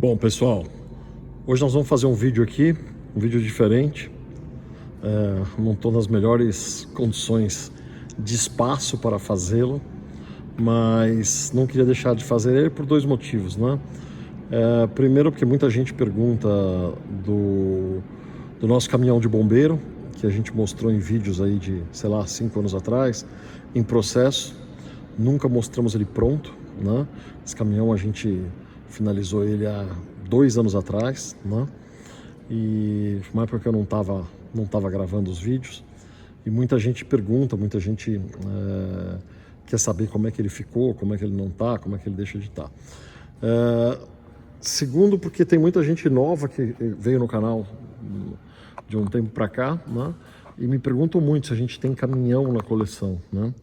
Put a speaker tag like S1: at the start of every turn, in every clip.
S1: Bom, pessoal, hoje nós vamos fazer um vídeo aqui, um vídeo diferente. Não estou nas melhores condições de espaço para fazê-lo, mas não queria deixar de fazer ele por dois motivos, né? Primeiro, porque muita gente pergunta do nosso caminhão de bombeiro, que a gente mostrou em vídeos aí de, sei lá, 5 anos atrás, em processo. Nunca mostramos ele pronto, né? Esse caminhão a gente finalizou ele há 2 anos atrás, né? E uma época que eu não tava gravando os vídeos. E muita gente pergunta, muita gente quer saber como é que ele ficou, como é que ele não tá, como é que ele deixa de estar. Segundo, porque tem muita gente nova que veio no canal de um tempo para cá, né? E me perguntam muito se a gente tem caminhão na coleção, né?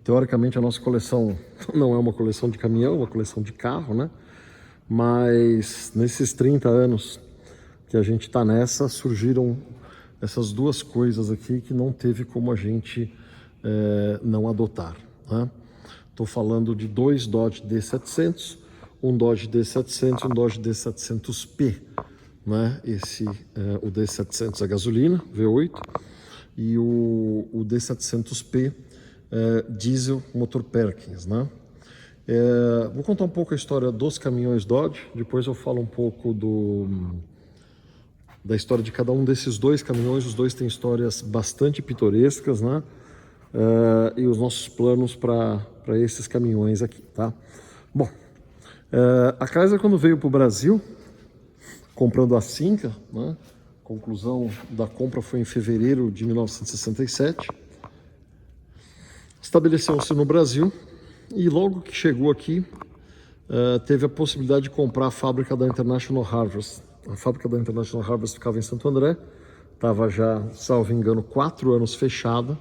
S1: Teoricamente a nossa coleção não é uma coleção de caminhão, é uma coleção de carro, né? Mas nesses 30 anos que a gente está nessa, surgiram essas duas coisas aqui que não teve como a gente não adotar, né? Estou falando de dois Dodge D700, um Dodge D700 e um Dodge D700P, né? O D700 a gasolina, V8, e o D700P diesel motor Perkins, né? Vou contar um pouco a história dos caminhões Dodge, depois eu falo um pouco da história de cada um desses dois caminhões. Os dois têm histórias bastante pitorescas, né? E os nossos planos para esses caminhões aqui, tá? Bom, a Chrysler, quando veio para o Brasil, comprando a Cinca, né? A conclusão da compra foi em fevereiro de 1967. Estabeleceu-se no Brasil e logo que chegou aqui, teve a possibilidade de comprar a fábrica da International Harvest. A fábrica da International Harvest ficava em Santo André, estava já, salvo engano, 4 anos fechada,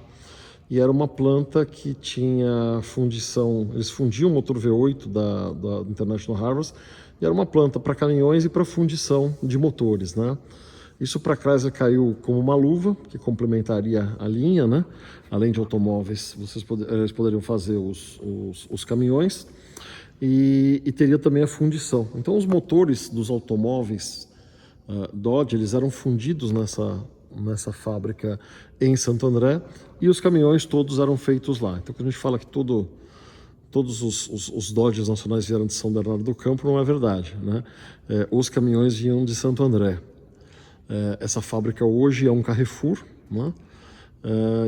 S1: e era uma planta que tinha fundição, eles fundiam o motor V8 da International Harvest, e era uma planta para caminhões e para fundição de motores, né? Isso para a Chrysler caiu como uma luva, que complementaria a linha, né? Além de automóveis, eles poderiam fazer os caminhões e teria também a fundição. Então os motores dos automóveis Dodge, eles eram fundidos nessa fábrica em Santo André, e os caminhões todos eram feitos lá. Então quando a gente fala que todos os Dodges nacionais vieram de São Bernardo do Campo, não é verdade, né? Os caminhões vinham de Santo André. Essa fábrica hoje é um Carrefour, né?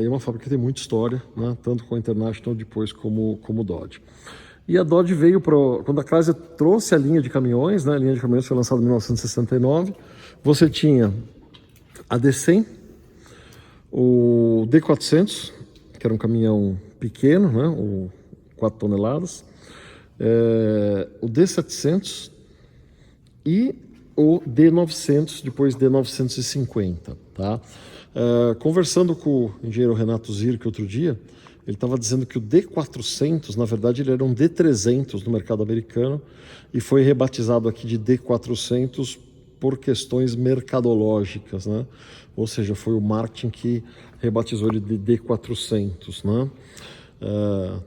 S1: É uma fábrica que tem muita história, né? Tanto com a International depois como Dodge. E a Dodge veio quando a Chrysler trouxe a linha de caminhões, né? A linha de caminhões foi lançada em 1969. Você tinha a D100, o D400, que era um caminhão pequeno, né? O 4 toneladas, o D700 e o D900, depois D950, tá? Conversando com o engenheiro Renato Zirk outro dia, ele estava dizendo que o D400, na verdade, ele era um D300 no mercado americano e foi rebatizado aqui de D400 por questões mercadológicas, né? Ou seja, foi o marketing que rebatizou ele de D400, né?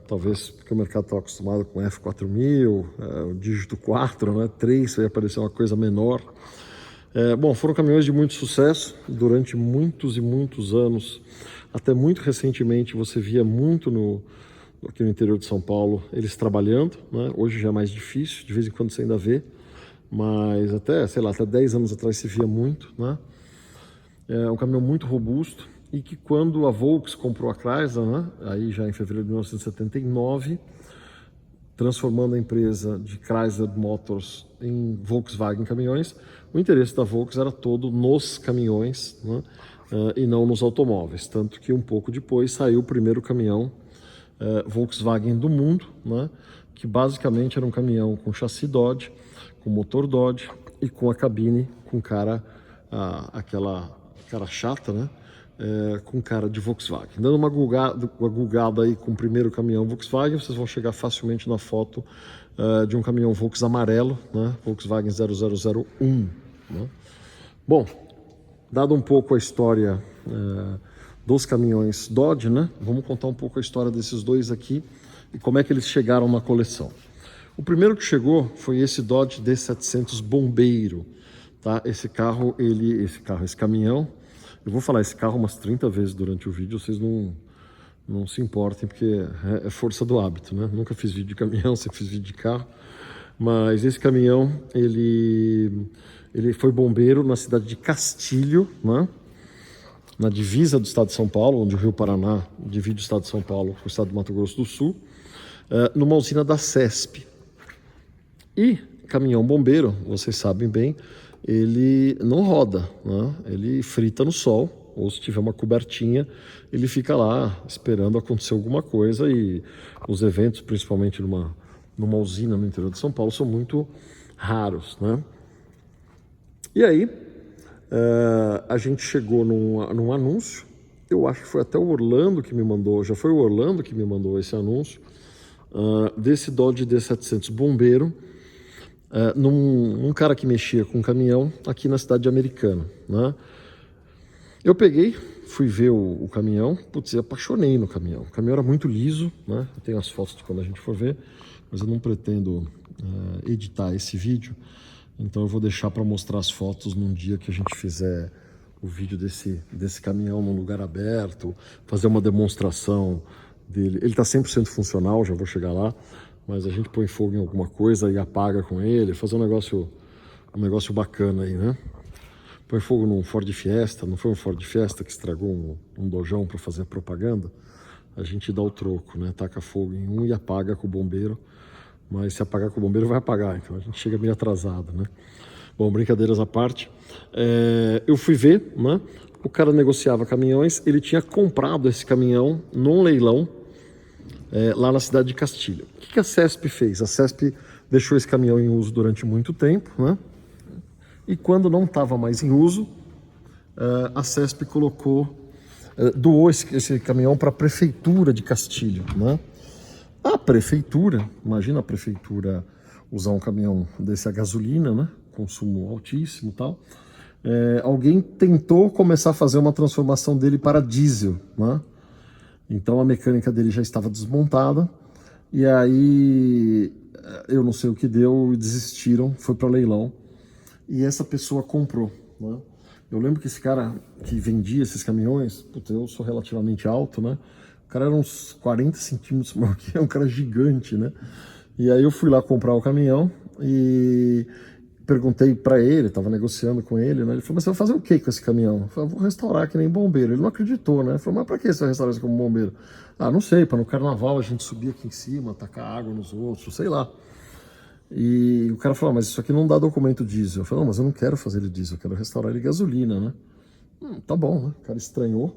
S1: Talvez porque o mercado estava acostumado com F4000, o dígito 4, né? 3 vai aparecer uma coisa menor. Bom, foram caminhões de muito sucesso durante muitos e muitos anos. Até muito recentemente você via muito aqui no interior de São Paulo eles trabalhando, né? Hoje já é mais difícil, de vez em quando você ainda vê, mas até 10 anos atrás se via muito, né? É um caminhão muito robusto, e que quando a Volks comprou a Chrysler, né? Aí já em fevereiro de 1979, transformando a empresa de Chrysler Motors em Volkswagen Caminhões, o interesse da Volks era todo nos caminhões, né? E não nos automóveis. Tanto que um pouco depois saiu o primeiro caminhão Volkswagen do mundo, né? Que basicamente era um caminhão com chassi Dodge, com motor Dodge e com a cabine com aquela cara chata, né? Com cara de Volkswagen. Dando uma googada aí com o primeiro caminhão Volkswagen, vocês vão chegar facilmente na foto de um caminhão Volks amarelo, né? Volkswagen 0001, né? Bom, dado um pouco a história dos caminhões Dodge, né? Vamos contar um pouco a história desses dois aqui e como é que eles chegaram na coleção. O primeiro que chegou foi esse Dodge D700 Bombeiro, tá? Esse caminhão, eu vou falar esse carro umas 30 vezes durante o vídeo, vocês não se importem, porque é força do hábito, né? Nunca fiz vídeo de caminhão, sempre fiz vídeo de carro, mas esse caminhão, ele foi bombeiro na cidade de Castilho, né? Na divisa do estado de São Paulo, onde o Rio Paraná divide o estado de São Paulo com o estado do Mato Grosso do Sul, numa usina da CESP. E caminhão bombeiro, vocês sabem bem, ele não roda, né? Ele frita no sol, ou se tiver uma cobertinha, ele fica lá esperando acontecer alguma coisa, e os eventos, principalmente numa usina no interior de São Paulo, são muito raros, né? E aí, a gente chegou num anúncio, eu acho que foi até o Orlando que me mandou, já foi o Orlando que me mandou esse anúncio, desse Dodge D700 Bombeiro, num cara que mexia com caminhão aqui na cidade de Americana, né? Eu peguei, fui ver o caminhão, putz, eu apaixonei no caminhão. O caminhão era muito liso, né? Eu tenho as fotos de quando a gente for ver, mas eu não pretendo editar esse vídeo, então eu vou deixar para mostrar as fotos num dia que a gente fizer o vídeo desse caminhão num lugar aberto, fazer uma demonstração dele. Ele está 100% funcional, já vou chegar lá, mas a gente põe fogo em alguma coisa e apaga com ele, fazer um negócio bacana aí, né? Põe fogo num Ford Fiesta, não foi um Ford Fiesta que estragou um dojão para fazer propaganda? A gente dá o troco, né? Taca fogo em um e apaga com o bombeiro, mas se apagar com o bombeiro vai apagar, então a gente chega meio atrasado, né? Bom, brincadeiras à parte, eu fui ver, né? O cara negociava caminhões, ele tinha comprado esse caminhão num leilão, lá na cidade de Castilho. O que a CESP fez? A CESP deixou esse caminhão em uso durante muito tempo, né? E quando não estava mais em uso, a CESP doou esse caminhão para a prefeitura de Castilho, né? A prefeitura, imagina a prefeitura usar um caminhão desse a gasolina, né? Consumo altíssimo e tal. Alguém tentou começar a fazer uma transformação dele para diesel, né? Então a mecânica dele já estava desmontada, e aí eu não sei o que deu, desistiram, foi para leilão, e essa pessoa comprou, né? Eu lembro que esse cara que vendia esses caminhões, puta, eu sou relativamente alto, né? O cara era uns 40 centímetros maior que eu, um cara gigante, né? E aí eu fui lá comprar o caminhão e perguntei para ele, estava negociando com ele, né? Ele falou, mas você vai fazer o que com esse caminhão? Eu falei, vou restaurar que nem bombeiro. Ele não acreditou, né? Ele falou, mas para que você vai restaurar isso como bombeiro? Ah, não sei, para no carnaval a gente subir aqui em cima, tacar água nos outros, sei lá. E o cara falou, mas isso aqui não dá documento diesel. Eu falei, não, mas eu não quero fazer ele diesel, eu quero restaurar ele gasolina, né? Tá bom, né? O cara estranhou.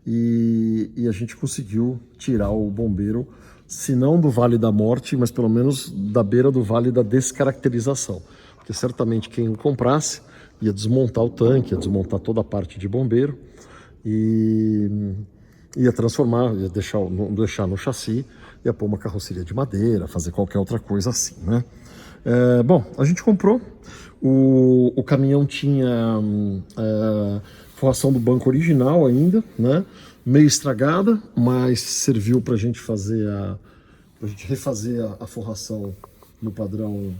S1: E a gente conseguiu tirar o bombeiro, se não do Vale da Morte, mas pelo menos da beira do Vale da Descaracterização. Porque certamente quem o comprasse ia desmontar o tanque, ia desmontar toda a parte de bombeiro e ia transformar, ia deixar no chassi, ia pôr uma carroceria de madeira, fazer qualquer outra coisa assim, né? Bom, a gente comprou, o caminhão tinha forração do banco original ainda, né? Meio estragada, mas serviu para a gente refazer a forração no padrão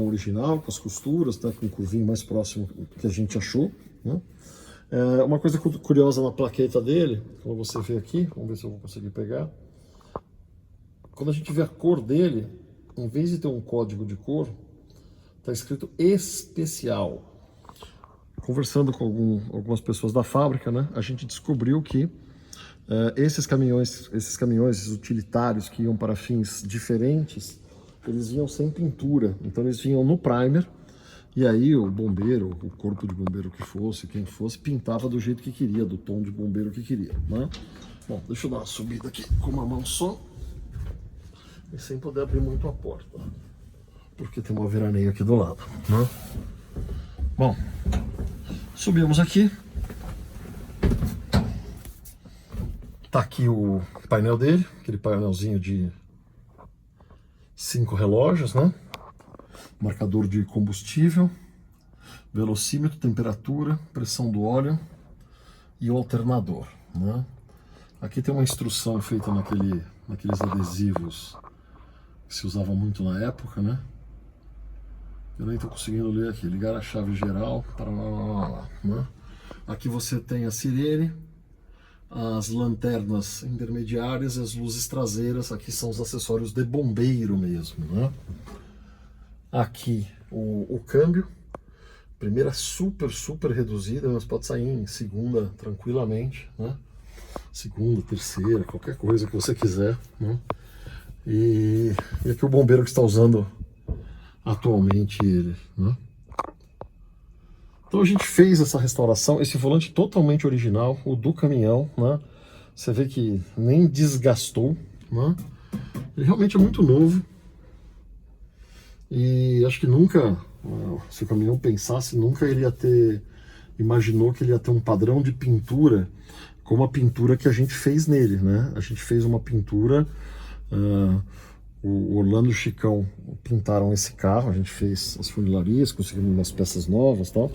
S1: original, com as costuras, tá? Com o curvinho mais próximo que a gente achou, né? Uma coisa curiosa na plaqueta dele, como você vê aqui, vamos ver se eu vou conseguir pegar. Quando a gente vê a cor dele, em vez de ter um código de cor, está escrito especial. Conversando com algumas pessoas da fábrica, né, a gente descobriu que esses caminhões utilitários que iam para fins diferentes, eles vinham sem pintura, então eles vinham no primer, e aí o bombeiro, o corpo de bombeiro que fosse, quem fosse, pintava do jeito que queria, do tom de bombeiro que queria, né? Bom, deixa eu dar uma subida aqui com uma mão só, e sem poder abrir muito a porta, porque tem uma veraneia aqui do lado, né? Bom, subimos aqui. Tá aqui o painel dele, aquele painelzinho de 5 relógios, né? Marcador de combustível, velocímetro, temperatura, pressão do óleo e o alternador, né? Aqui tem uma instrução feita naqueles adesivos que se usava muito na época, né? Eu nem estou conseguindo ler aqui. Ligar a chave geral para lá, né? Aqui você tem a sirene, as lanternas intermediárias e as luzes traseiras. Aqui são os acessórios de bombeiro mesmo, né? Aqui o câmbio. Primeira super reduzida, mas pode sair em segunda tranquilamente, né? Segunda, terceira, qualquer coisa que você quiser, né? E aqui o bombeiro que está usando atualmente ele, né? Então a gente fez essa restauração, esse volante totalmente original, o do caminhão, né? Você vê que nem desgastou, né? Ele realmente é muito novo. E acho que nunca, se o caminhão pensasse, nunca ele ia ter, imaginou que ele ia ter um padrão de pintura como a pintura que a gente fez nele, né? A gente fez uma pintura, o Orlando e o Chicão pintaram esse carro, a gente fez as funilarias, conseguimos umas peças novas e tal,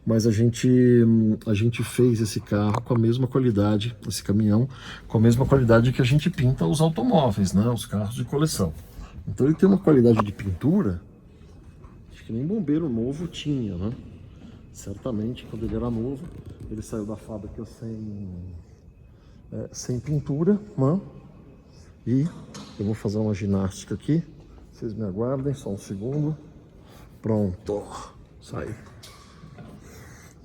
S1: mas a gente fez esse carro com a mesma qualidade, esse caminhão, com a mesma qualidade que a gente pinta os automóveis, né? Os carros de coleção. Então ele tem uma qualidade de pintura, acho que nem bombeiro novo tinha, né? Certamente, quando ele era novo, ele saiu da fábrica sem pintura, né? E eu vou fazer uma ginástica aqui, vocês me aguardem, só um segundo. Pronto, saiu.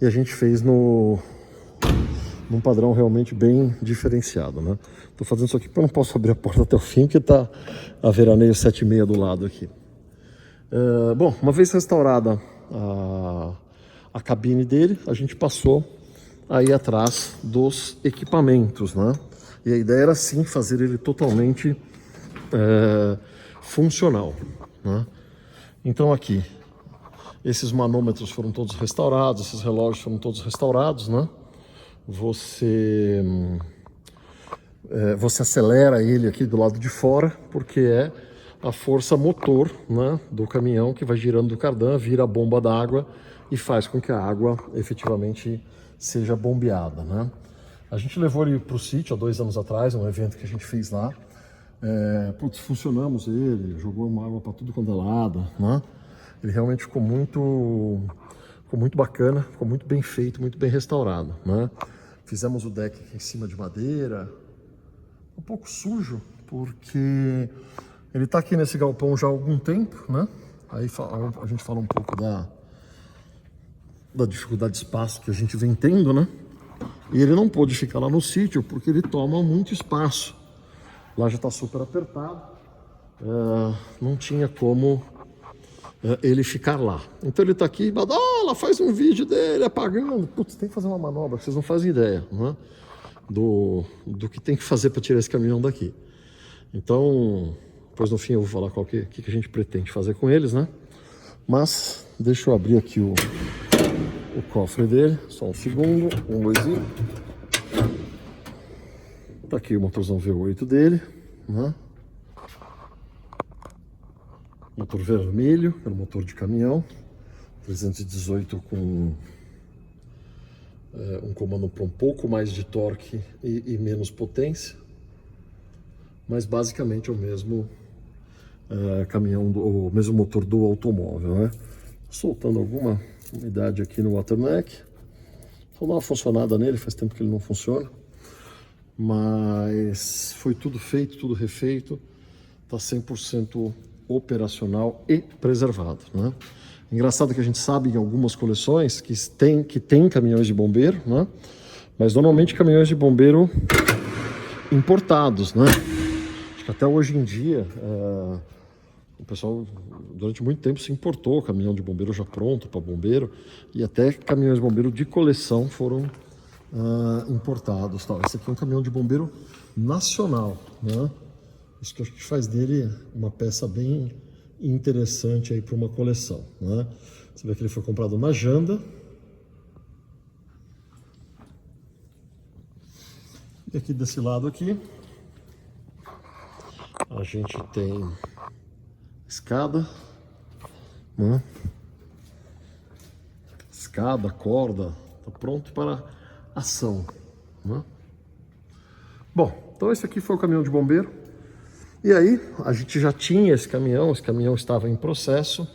S1: E a gente fez num padrão realmente bem diferenciado, né? Tô fazendo isso aqui porque eu não posso abrir a porta até o fim, porque tá a veraneio 7,5 do lado aqui. Bom, uma vez restaurada a cabine dele, a gente passou aí atrás dos equipamentos, né? E a ideia era sim fazer ele totalmente funcional, né? Então aqui, esses manômetros foram todos restaurados, esses relógios foram todos restaurados, né? Você acelera ele aqui do lado de fora, porque é a força motor, né, do caminhão que vai girando do cardan, vira a bomba d'água e faz com que a água efetivamente seja bombeada, né? A gente levou ele para o sítio há 2 anos atrás, um evento que a gente fez lá. Funcionamos ele, jogou uma água para tudo quanto é lado, né? Ele realmente ficou muito bacana, ficou muito bem feito, muito bem restaurado, né? Fizemos o deck aqui em cima de madeira, um pouco sujo, porque ele está aqui nesse galpão já há algum tempo, né? Aí a gente fala um pouco da dificuldade de espaço que a gente vem tendo, né? E ele não pôde ficar lá no sítio porque ele toma muito espaço. Lá já está super apertado, não tinha como ele ficar lá. Então ele está aqui, Badola, faz um vídeo dele apagando. Putz, tem que fazer uma manobra, vocês não fazem ideia, né? Do que tem que fazer para tirar esse caminhão daqui. Então, depois no fim eu vou falar o que a gente pretende fazer com eles, né? Mas deixa eu abrir aqui o cofre dele, só um segundo, tá aqui o motorzão V8 dele, né? Motor vermelho, é um motor de caminhão, 318 com um comando para um pouco mais de torque e menos potência, mas basicamente é o mesmo caminhão, o mesmo motor do automóvel, né? Soltando alguma umidade aqui no waterneck, vou dar uma funcionada nele, faz tempo que ele não funciona, mas foi tudo feito, tudo refeito, está 100% operacional e preservado, né? Engraçado que a gente sabe em algumas coleções que tem caminhões de bombeiro, né? Mas normalmente caminhões de bombeiro importados, né? Acho que até hoje em dia o pessoal durante muito tempo se importou caminhão de bombeiro já pronto para bombeiro, e até caminhões de bombeiro de coleção foram importados, tal. Esse aqui é um caminhão de bombeiro nacional, né? Isso que eu acho que faz dele uma peça bem interessante aí para uma coleção, né? Você vê que ele foi comprado na Janda. E aqui desse lado aqui a gente tem escada, né? Escada, corda, tá pronto para ação, né? Bom, então esse aqui foi o caminhão de bombeiro. E aí, a gente já tinha esse caminhão estava em processo,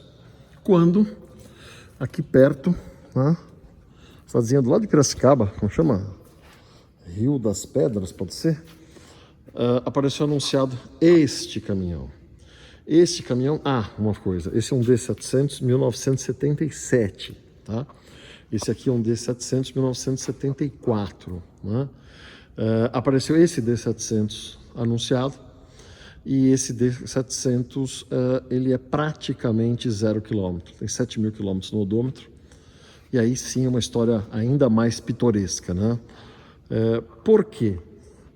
S1: quando, aqui perto, né, cidadezinha do lado de Piracicaba, como chama? Rio das Pedras, pode ser? Apareceu anunciado este caminhão. Este caminhão, uma coisa, esse é um D700 1977, tá? Esse aqui é um D700 1974, né? Apareceu esse D700 anunciado, e esse D700 ele é praticamente 0 km, tem 7.000 km no odômetro, e aí sim é uma história ainda mais pitoresca, né? Por quê?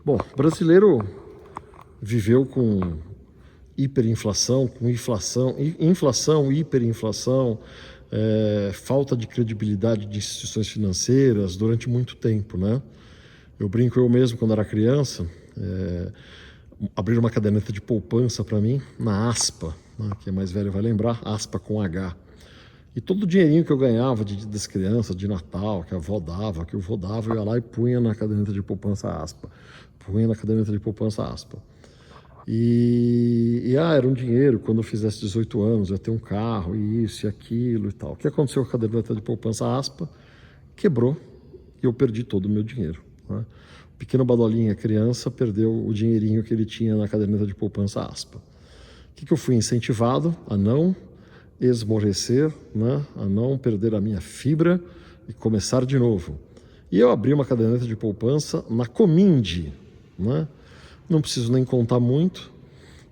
S1: Bom, o brasileiro viveu com hiperinflação, com inflação, hiperinflação, falta de credibilidade de instituições financeiras durante muito tempo, né? Eu brinco, eu mesmo, quando era criança, abriram uma caderneta de poupança para mim na Aspa, né? Quem é mais velho vai lembrar, Aspa com H. E todo o dinheirinho que eu ganhava das crianças, de Natal, que a avó dava, que o vô dava, eu ia lá e punha na caderneta de poupança Aspa. Punha na caderneta de poupança Aspa. Era um dinheiro, quando eu fizesse 18 anos, eu ia ter um carro, isso e aquilo e tal. O que aconteceu com a caderneta de poupança Aspa? Quebrou e eu perdi todo o meu dinheiro, né? O pequeno Badolinha, criança, perdeu o dinheirinho que ele tinha na caderneta de poupança Aspa. O que eu fui incentivado? A não esmorecer, né? A não perder a minha fibra e começar de novo. E eu abri uma caderneta de poupança na Comindi, né? Não preciso nem contar muito.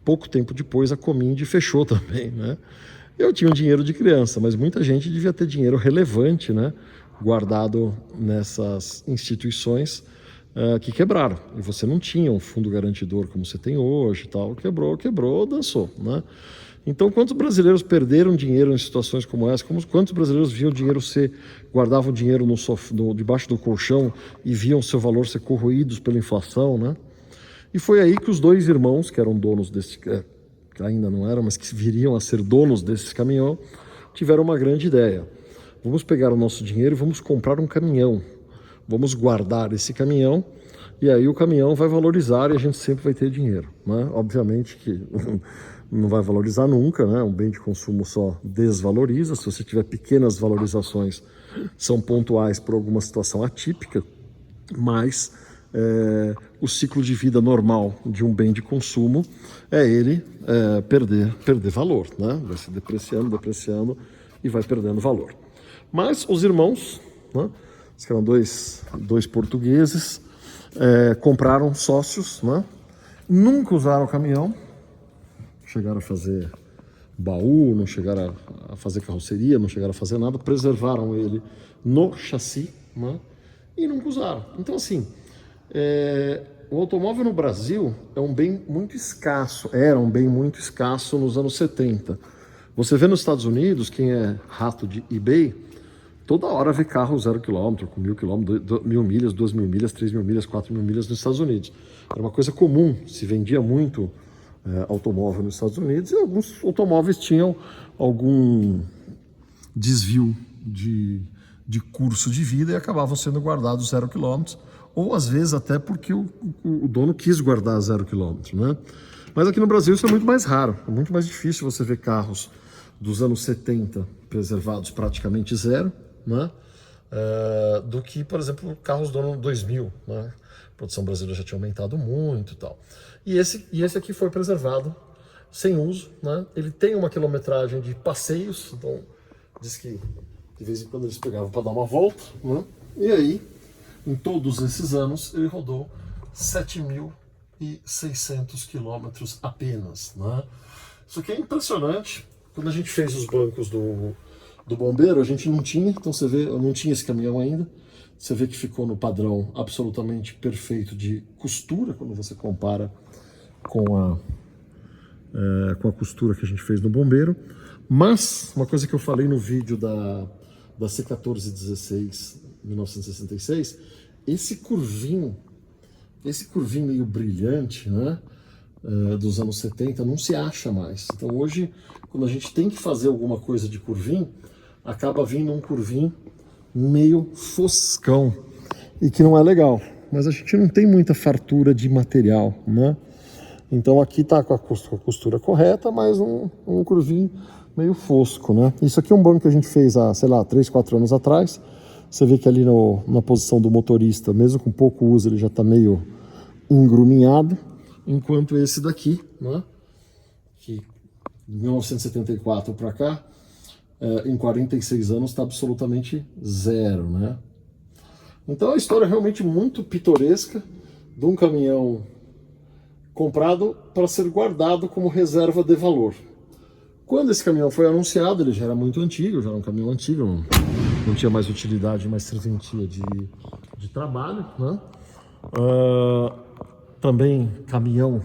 S1: Pouco tempo depois a Comindi fechou também, né? Eu tinha um dinheiro de criança, mas muita gente devia ter dinheiro relevante, né, guardado nessas instituições que quebraram. E você não tinha um fundo garantidor como você tem hoje, tal. Quebrou, dançou, né? Então, quantos brasileiros perderam dinheiro em situações como essa? Quantos brasileiros viam dinheiro guardavam dinheiro debaixo do colchão e viam seu valor ser corroídos pela inflação, né? E foi aí que os dois irmãos, que eram donos desse, que ainda não eram, mas que viriam a ser donos desse caminhão, tiveram uma grande ideia. Vamos pegar o nosso dinheiro e vamos comprar um caminhão. Vamos guardar esse caminhão, e aí o caminhão vai valorizar e a gente sempre vai ter dinheiro, né? Obviamente que não vai valorizar nunca, né? Um bem de consumo só desvaloriza. Se você tiver pequenas valorizações, são pontuais por alguma situação atípica, mas o ciclo de vida normal de um bem de consumo é ele perder valor, né? Vai se depreciando e vai perdendo valor. Mas os irmãos, né, que eram dois portugueses, compraram sócios, né? Nunca usaram o caminhão, chegaram a fazer baú, não chegaram a fazer carroceria, não chegaram a fazer nada, preservaram ele no chassi, né? E nunca usaram. Então, assim, o automóvel no Brasil é um bem muito escasso, era um bem muito escasso nos anos 70. Você vê nos Estados Unidos, quem é rato de eBay, toda hora vê carro 0 km, com 1.000 km, 1.000 milhas, 2.000 milhas, 3.000 milhas, 4.000 milhas nos Estados Unidos. Era uma coisa comum, se vendia muito automóvel nos Estados Unidos, e alguns automóveis tinham algum desvio de curso de vida e acabavam sendo guardados 0 km, ou às vezes até porque o dono quis guardar 0 km, né? Mas aqui no Brasil isso é muito mais raro, é muito mais difícil você ver carros dos anos 70 preservados praticamente zero, né? Do que, por exemplo, carros do ano 2000, né? A produção brasileira já tinha aumentado muito e tal. E esse aqui foi preservado sem uso, né? Ele tem uma quilometragem de passeios, então diz que de vez em quando eles pegavam para dar uma volta, né? E aí, em todos esses anos, ele rodou 7.600 quilômetros apenas, né? Isso aqui é impressionante. Quando a gente fez os bancos do bombeiro, a gente não tinha, então você vê, eu não tinha esse caminhão ainda. Você vê que ficou no padrão absolutamente perfeito de costura, quando você compara com a costura que a gente fez no bombeiro. Mas, uma coisa que eu falei no vídeo da C1416 1966, esse curvinho meio brilhante, né, dos anos 70 não se acha mais. Então hoje, quando a gente tem que fazer alguma coisa de curvinho, acaba vindo um curvinho meio foscão, e que não é legal. Mas a gente não tem muita fartura de material, né? Então aqui tá com a costura correta, mas um curvinho meio fosco, né? Isso aqui é um banco que a gente fez há, sei lá, 3, 4 anos atrás. Você vê que ali na posição do motorista, mesmo com pouco uso, ele já está meio engruminhado. Enquanto esse daqui, né, que de 1974 para cá, em 46 anos está absolutamente zero, né? Então é uma história realmente muito pitoresca de um caminhão comprado para ser guardado como reserva de valor. Quando esse caminhão foi anunciado, ele já era muito antigo, já era um caminhão antigo, não tinha mais utilidade, mais serventia de trabalho, né? Também caminhão,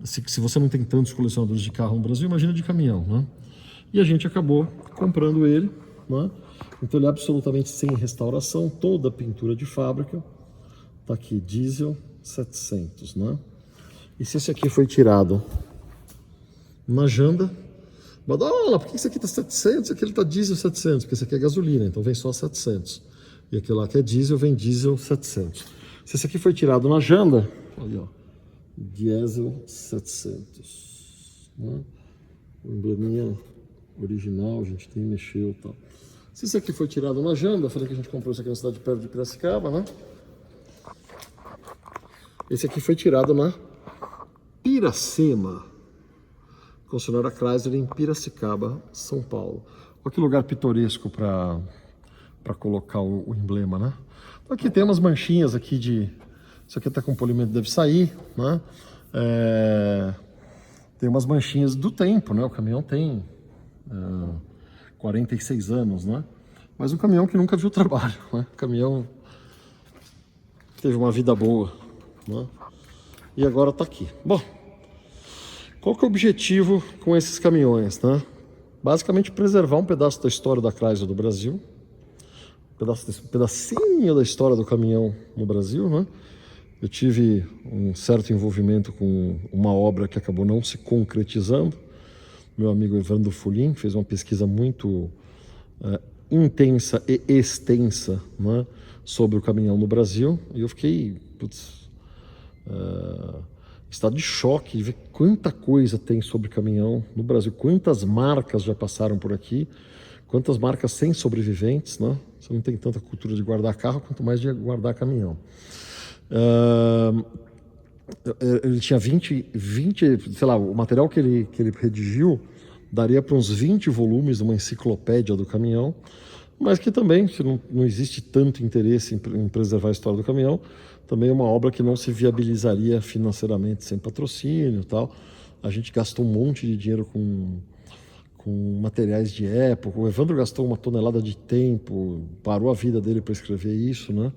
S1: se você não tem tantos colecionadores de carro no Brasil, imagina de caminhão, né? E a gente acabou comprando ele, né? Então ele é absolutamente sem restauração, toda a pintura de fábrica. Tá aqui, diesel 700, né? E se esse aqui foi tirado na janda, Badola, por que esse aqui tá 700 e aquele tá diesel 700? Porque esse aqui é gasolina, então vem só 700. E aquele lá que é diesel, vem diesel 700. Se esse aqui foi tirado na janda, olha, ó, diesel 700. Né? O embleminha original, a gente tem mexeu e tal. Se esse aqui foi tirado na janda, eu falei que a gente comprou isso aqui na cidade perto de Piracicaba, né? Esse aqui foi tirado na Piracema, concessionária Chrysler em Piracicaba, São Paulo. Olha que lugar pitoresco para colocar o emblema, né? Então aqui tem umas manchinhas aqui de... Isso aqui tá com polimento, deve sair, né? Tem umas manchinhas do tempo, né? O caminhão tem 46 anos, né? Mas um caminhão que nunca viu trabalho, né? O caminhão teve uma vida boa, né? E agora tá aqui. Bom, qual que é o objetivo com esses caminhões, né? Basicamente preservar um pedaço da história da Chrysler do Brasil, um pedacinho da história do caminhão no Brasil, né? Eu tive um certo envolvimento com uma obra que acabou não se concretizando. Meu amigo Evandro Fulim fez uma pesquisa muito intensa e extensa, né, sobre o caminhão no Brasil, e eu fiquei em estado de choque de ver quanta coisa tem sobre caminhão no Brasil, quantas marcas já passaram por aqui, quantas marcas sem sobreviventes, né? Você não tem tanta cultura de guardar carro, quanto mais de guardar caminhão. Ele tinha 20, sei lá, o material que ele redigiu daria para uns 20 volumes de uma enciclopédia do caminhão, mas que também, se não existe tanto interesse em preservar a história do caminhão, também é uma obra que não se viabilizaria financeiramente sem patrocínio e tal. A gente gastou um monte de dinheiro com materiais de época. O Evandro gastou 1 tonelada de tempo, parou a vida dele para escrever isso, né?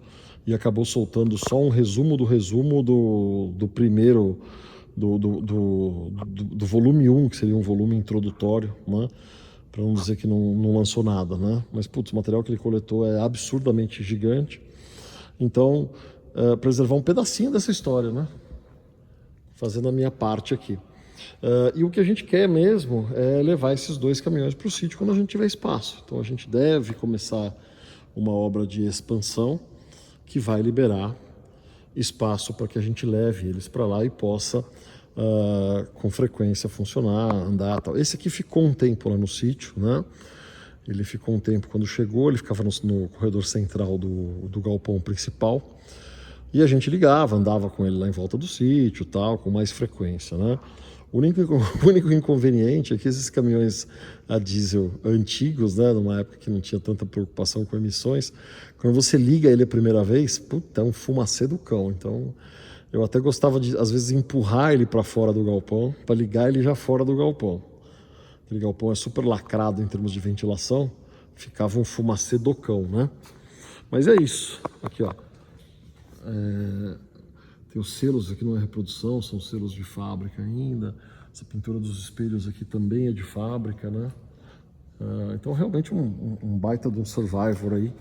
S1: E acabou soltando só um resumo do primeiro, do volume 1, que seria um volume introdutório, né? Para não dizer que não lançou nada, né? Mas, putz, o material que ele coletou é absurdamente gigante. Então, preservar um pedacinho dessa história, né? Fazendo a minha parte aqui. E o que a gente quer mesmo é levar esses 2 caminhões para o sítio quando a gente tiver espaço. Então a gente deve começar uma obra de expansão que vai liberar espaço para que a gente leve eles para lá e possa com frequência funcionar, andar, tal. Esse aqui ficou um tempo lá no sítio, né? Ele ficou um tempo quando chegou, ele ficava no corredor central do galpão principal. E a gente ligava, andava com ele lá em volta do sítio, tal, com mais frequência, né? O único inconveniente é que esses caminhões a diesel antigos, né, numa época que não tinha tanta preocupação com emissões, quando você liga ele a primeira vez, puta, é um fumacê do cão. Então, eu até gostava de, às vezes, empurrar ele para fora do galpão, para ligar ele já fora do galpão. Aquele galpão é super lacrado em termos de ventilação, ficava um fumacê do cão, né? Mas é isso. Aqui, ó. Tem os selos aqui, não é reprodução, são selos de fábrica ainda. Essa pintura dos espelhos aqui também é de fábrica, né? Então realmente um baita de um Survivor aí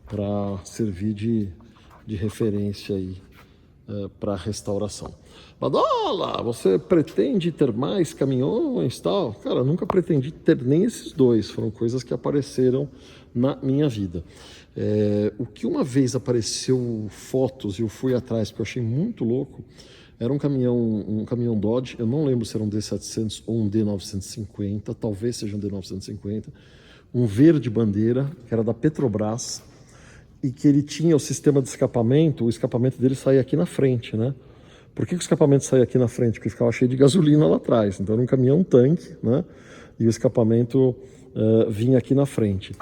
S1: para servir de referência aí para restauração. Badola, você pretende ter mais caminhões, tal? Cara, eu nunca pretendi ter nem esses 2, foram coisas que apareceram na minha vida. O que uma vez apareceu fotos e eu fui atrás, porque eu achei muito louco, Era um caminhão Dodge, eu não lembro se era um D700 ou um D950, talvez seja um D950, um verde bandeira, que era da Petrobras, e que ele tinha o sistema de escapamento, o escapamento dele saía aqui na frente, né? Por que o escapamento saía aqui na frente? Porque ficava cheio de gasolina lá atrás, então era um caminhão-tanque, né? E o escapamento vinha aqui na frente.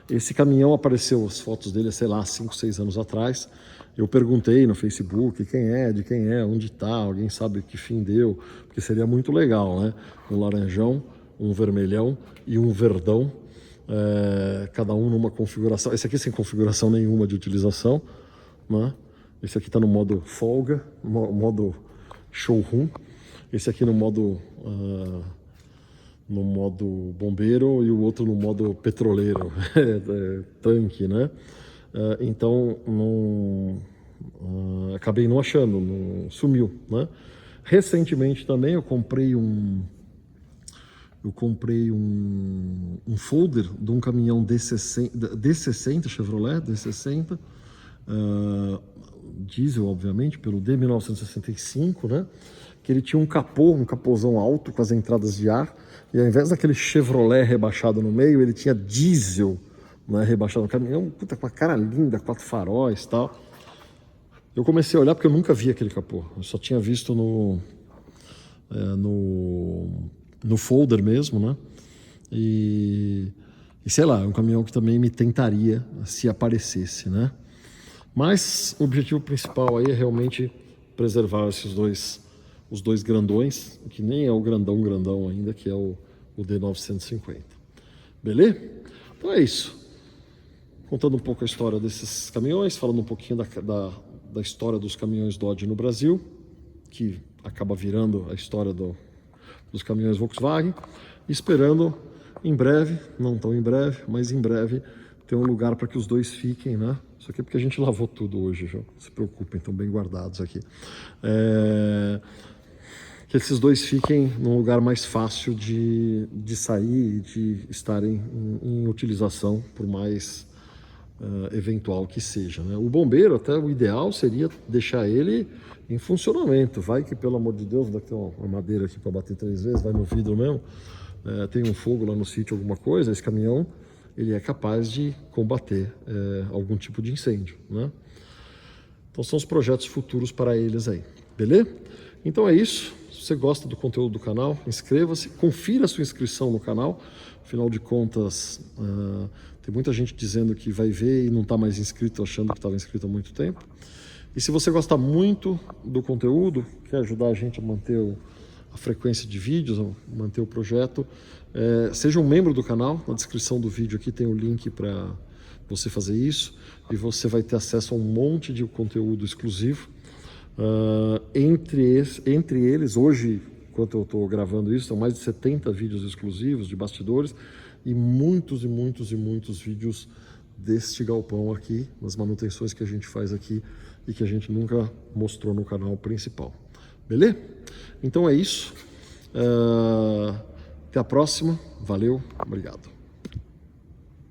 S1: Esse caminhão apareceu, as fotos dele, sei lá, 5, 6 anos atrás. Eu perguntei no Facebook de quem é, onde está, alguém sabe que fim deu, porque seria muito legal, né? Um laranjão, um vermelhão e um verdão, cada um numa configuração. Esse aqui sem configuração nenhuma de utilização, né? Esse aqui está no modo folga, modo showroom. Esse aqui no modo bombeiro e o outro no modo petroleiro, tanque, né? Então acabei não achando, sumiu, né? Recentemente também eu comprei um folder de um caminhão D60 Chevrolet D60, diesel, obviamente, pelo D1965, né? Que ele tinha um capôzão alto com as entradas de ar, e ao invés daquele Chevrolet rebaixado no meio, ele tinha diesel, né, rebaixado no caminhão, puta, com uma cara linda, 4 faróis e tal. Eu comecei a olhar porque eu nunca vi aquele capô, eu só tinha visto no folder mesmo, né? E sei lá, é um caminhão que também me tentaria se aparecesse, né? Mas o objetivo principal aí é realmente preservar os dois grandões, que nem é o grandão ainda, que é o D950. Beleza? Então é isso. Contando um pouco a história desses caminhões, falando um pouquinho da história dos caminhões Dodge no Brasil, que acaba virando a história dos caminhões Volkswagen, esperando em breve, não tão em breve, mas em breve, ter um lugar para que os dois fiquem, né? Isso aqui é porque a gente lavou tudo hoje, já. Não se preocupem, estão bem guardados aqui. Que esses dois fiquem num lugar mais fácil de sair e de estarem em utilização, por mais eventual que seja, né? O bombeiro, até o ideal seria deixar ele em funcionamento. Vai que, pelo amor de Deus, ainda tem uma madeira aqui para bater 3 vezes, vai no vidro mesmo, tem um fogo lá no sítio, alguma coisa, esse caminhão ele é capaz de combater algum tipo de incêndio, né? Então são os projetos futuros para eles aí, beleza? Então é isso. Se você gosta do conteúdo do canal, inscreva-se, confira a sua inscrição no canal. Afinal de contas, tem muita gente dizendo que vai ver e não está mais inscrito, achando que estava inscrito há muito tempo. E se você gosta muito do conteúdo, quer ajudar a gente a manter a frequência de vídeos, a manter o projeto, seja um membro do canal. Na descrição do vídeo aqui tem o link para você fazer isso, e você vai ter acesso a um monte de conteúdo exclusivo. Entre eles, hoje, enquanto eu estou gravando isso, são mais de 70 vídeos exclusivos de bastidores e muitos vídeos deste galpão aqui, nas manutenções que a gente faz aqui e que a gente nunca mostrou no canal principal. Beleza? Então é isso. Até a próxima. Valeu, obrigado.